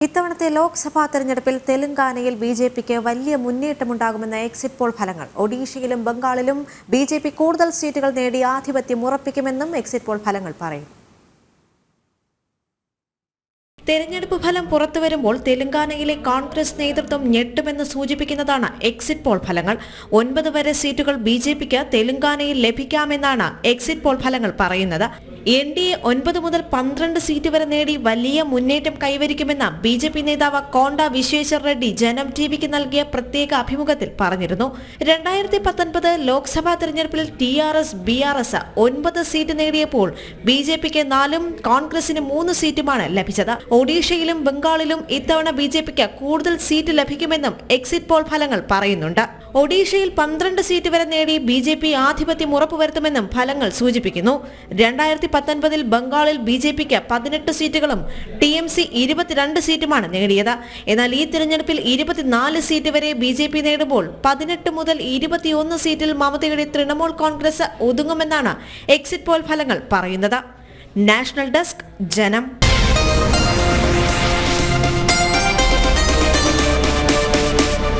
ഇത്തവണത്തെ ലോക്സഭാ തെരഞ്ഞെടുപ്പിൽ തെലങ്കാനയിൽ ബിജെപിക്ക് വലിയ മുന്നേറ്റമുണ്ടാകുമെന്ന എക്സിറ്റ് പോൾ ഫലങ്ങൾ. ഒഡീഷയിലും ബംഗാളിലും ബിജെപി കൂടുതൽ സീറ്റുകൾ നേടി ആധിപത്യം ഉറപ്പിക്കുമെന്നും എക്സിറ്റ് പോൾ ഫലങ്ങൾ പറയും. തെരഞ്ഞെടുപ്പ് ഫലം പുറത്തുവരുമ്പോൾ തെലങ്കാനയിലെ കോൺഗ്രസ് നേതൃത്വം ഞെട്ടുമെന്ന് സൂചിപ്പിക്കുന്നതാണ് എക്സിറ്റ് പോൾ ഫലങ്ങൾ. 9 വരെ സീറ്റുകൾ ബിജെപിക്ക് തെലങ്കാനയിൽ ലഭിക്കാമെന്നാണ് എക്സിറ്റ് പോൾ ഫലങ്ങൾ പറയുന്നത്. NDA 9 മുതൽ 12 സീറ്റ് വരെ നേടി വലിയ മുന്നേറ്റം കൈവരിക്കുമെന്ന് ബിജെപി നേതാവ് കോണ്ട വിശ്വേശ്വർ റെഡ്ഡി ജനം ടിവിക്ക് നൽകിയ പ്രത്യേക അഭിമുഖത്തിൽ പറഞ്ഞിരുന്നു. 2019 ലോക്സഭാ തെരഞ്ഞെടുപ്പിൽ TRS BRS 9 സീറ്റ് നേടിയപ്പോൾ ബിജെപിക്ക് 4 കോൺഗ്രസിന് 3 സീറ്റുമാണ് ലഭിച്ചത്. ഒഡീഷയിലും ബംഗാളിലും ഇത്തവണ ബിജെപിക്ക് കൂടുതൽ സീറ്റ് ലഭിക്കുമെന്നും എക്സിറ്റ് പോൾ ഫലങ്ങൾ പറയുന്നുണ്ട്. ഒഡീഷയിൽ 12 സീറ്റ് വരെ നേടി ബിജെപി ആധിപത്യം ഉറപ്പുവരുത്തുമെന്നും ഫലങ്ങൾ സൂചിപ്പിക്കുന്നു. 2019 ബംഗാളിൽ ബിജെപിക്ക് 18 സീറ്റുകളും TMC 22 സീറ്റുമാണ് നേടിയത്. എന്നാൽ ഈ തിരഞ്ഞെടുപ്പിൽ 24 സീറ്റ് വരെ ബിജെപി നേടുമ്പോൾ 18 മുതൽ 21 സീറ്റിൽ മമതയുടെ തൃണമൂൽ കോൺഗ്രസ് ഒതുങ്ങുമെന്നാണ് എക്സിറ്റ് പോൾ ഫലങ്ങൾ പറയുന്നത്. നാഷണൽ ഡെസ്ക്, ജനം.